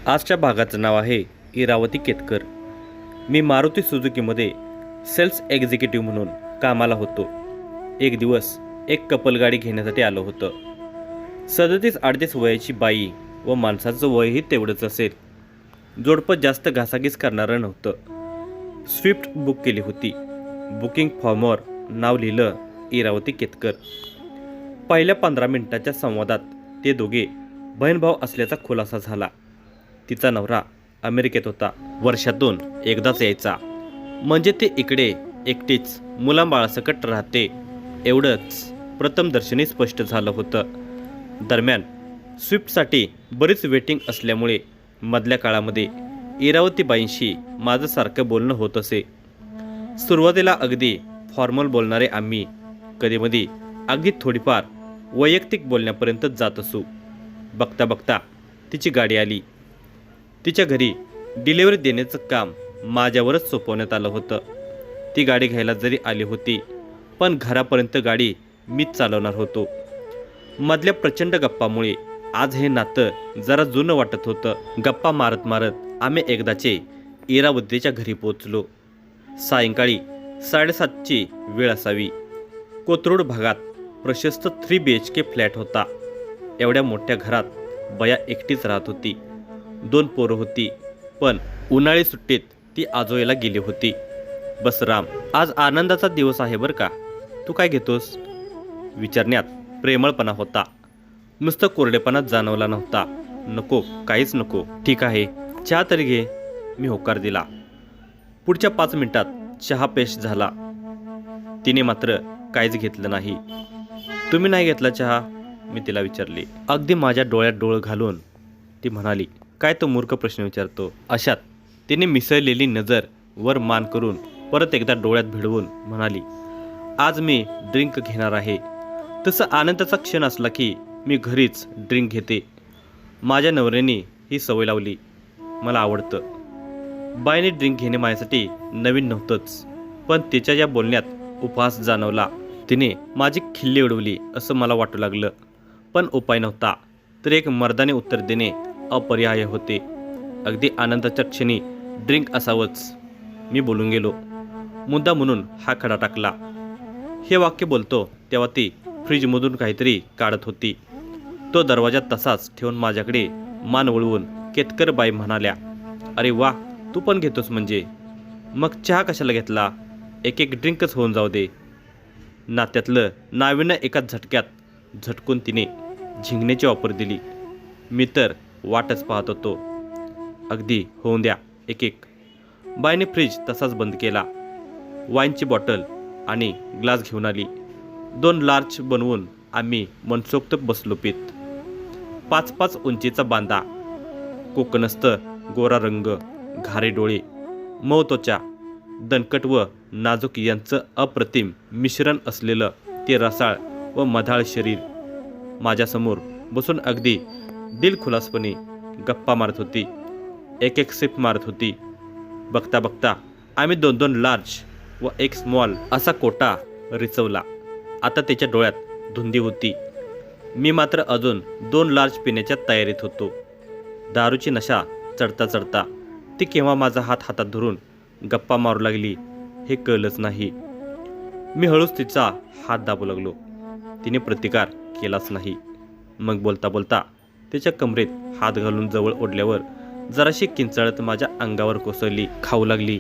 आजच्या भागाचं नाव आहे इरावती केतकर। मी मारुती सुझुकीमध्ये सेल्स एक्झिक्युटिव्ह म्हणून कामाला होतो। एक दिवस एक कपल गाडी घेण्यासाठी आलो होतं। 37-38 वयाची बाई व माणसाचं वयही तेवढंच असेल। जोडपं जास्त घासाघीस करणारं नव्हतं। स्विफ्ट बुक केली होती। बुकिंग फॉर्मवर नाव लिहिलं इरावती केतकर। पहिल्या 15 मिनिटाच्या संवादात ते दोघे बहीणभाऊ असल्याचा खुलासा झाला। तिचा नवरा अमेरिकेत होता, वर्षातून एकदाच यायचा, म्हणजे ते इकडे एकटीच मुलाबाळासकट राहते एवढंच प्रथमदर्शनी स्पष्ट झालं होतं। दरम्यान स्विफ्टसाठी बरीच वेटिंग असल्यामुळे मधल्या काळामध्ये इरावतीबाईंशी माझं सारखं बोलणं होत असे। सुरुवातीला अगदी फॉर्मल बोलणारे आम्ही कधीमधी अगदी थोडीफार वैयक्तिक बोलण्यापर्यंत जात असू। बघता बघता तिची गाडी आली। तिच्या घरी डिलिव्हरी देण्याचं काम माझ्यावरच सोपवण्यात आलं होतं। ती गाडी घ्यायला जरी आली होती, पण घरापर्यंत गाडी मीच चालवणार होतो। मधल्या प्रचंड गप्पामुळे आज हे नातं जरा जुनं वाटत होतं। गप्पा मारत मारत आम्ही एकदाचे इरावतीच्या घरी पोचलो। सायंकाळी 7:30ची वेळ असावी। कोथरूड भागात प्रशस्त 3 BHK फ्लॅट होता। एवढ्या मोठ्या घरात बया एकटीच राहत होती। 2 पोरं होती, पण उन्हाळी सुट्टीत ती आजोळ्याला गेली होती। बस राम, आज आनंदाचा दिवस आहे बरं का, तू काय घेतोस? विचारण्यात प्रेमळपणा होता, नुसतं कोरडेपणा जाणवला नव्हता। नको, काहीच नको। ठीक आहे, चहा तरी घे, मी होकार दिला। पुढच्या 5 मिनिटात चहा पेश झाला। तिने मात्र काहीच घेतलं नाही। तुम्ही नाही घेतला चहा? मी तिला विचारले। अगदी माझ्या डोळ्यात डोळं घालून ती म्हणाली, काय तो मूर्ख प्रश्न विचारतो? अशात तिने मिसळलेली नजर वर मान करून परत एकदा डोळ्यात भिडवून म्हणाली, आज मी ड्रिंक घेणार आहे। तसं आनंदाचा क्षण असला की मी घरीच ड्रिंक घेते। माझ्या नवऱ्याने ही सवय लावली, मला आवडतं। बाईने ड्रिंक घेणे माझ्यासाठी नवीन नव्हतंच, पण तिच्या या बोलण्यात उपहास जाणवला। तिने माझी खिल्ली उडवली असं मला वाटू लागलं, पण उपाय नव्हता, तर एक मर्दाने उत्तर देणे अपरिहार्य होते। अगदी आनंदाच्या क्षणी ड्रिंक असावंच, मी बोलून गेलो। मुद्दा म्हणून हा खडा टाकला। हे वाक्य बोलतो तेव्हा ती फ्रीजमधून काहीतरी काढत होती। तो दरवाजा तसाच ठेवून माझ्याकडे मान वळवून केतकर बाई म्हणाल्या, अरे वा, तू पण घेतोस म्हणजे? मग चहा कशाला घेतला? एक ड्रिंकच होऊन जाऊ दे। नात्यातलं नाविन्य एका झटक्यात झटकून तिने झिंगण्याची ऑफर दिली। मी तर वाटच पाहत होतो। अगदी होऊन द्या एक। बाईने फ्रीज तसाच बंद केला। वाईनची बॉटल आणि ग्लास घेऊन आली। 2 लार्ज बनवून आम्ही मनसोक्त बसलो पीत। 5-5 उंचीचा बांधा, कोकणस्थ गोरा रंग, घारे डोळे, मऊ त्वचा, दणकट व नाजूक यांचं अप्रतिम मिश्रण असलेलं ते रसाळ व मधाळ शरीर माझ्यासमोर बसून अगदी दिलखुलासपणे गप्पा मारत होती। एक सिप मारत होती। बघता बघता आम्ही 2-2 लार्ज व 1 स्मॉल असा कोटा रिचवला। आता त्याच्या डोळ्यात धुंदी होती। मी मात्र अजून 2 लार्ज पिण्याच्या तयारीत होतो। दारूची नशा चढता चढता ती केव्हा माझा हात हातात धरून गप्पा मारू लागली हे कळलंच नाही। मी हळूच तिचा हात दाबू लागलो। तिने प्रतिकार केलाच नाही। मग बोलता बोलता तिच्या कमरेत हात घालून जवळ ओढल्यावर जराशी किंचाळत माझ्या अंगावर कोसळली, खाऊ लागली।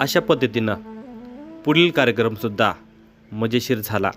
अशा पद्धतीनं पुढील कार्यक्रमसुद्धा मजेशीर झाला।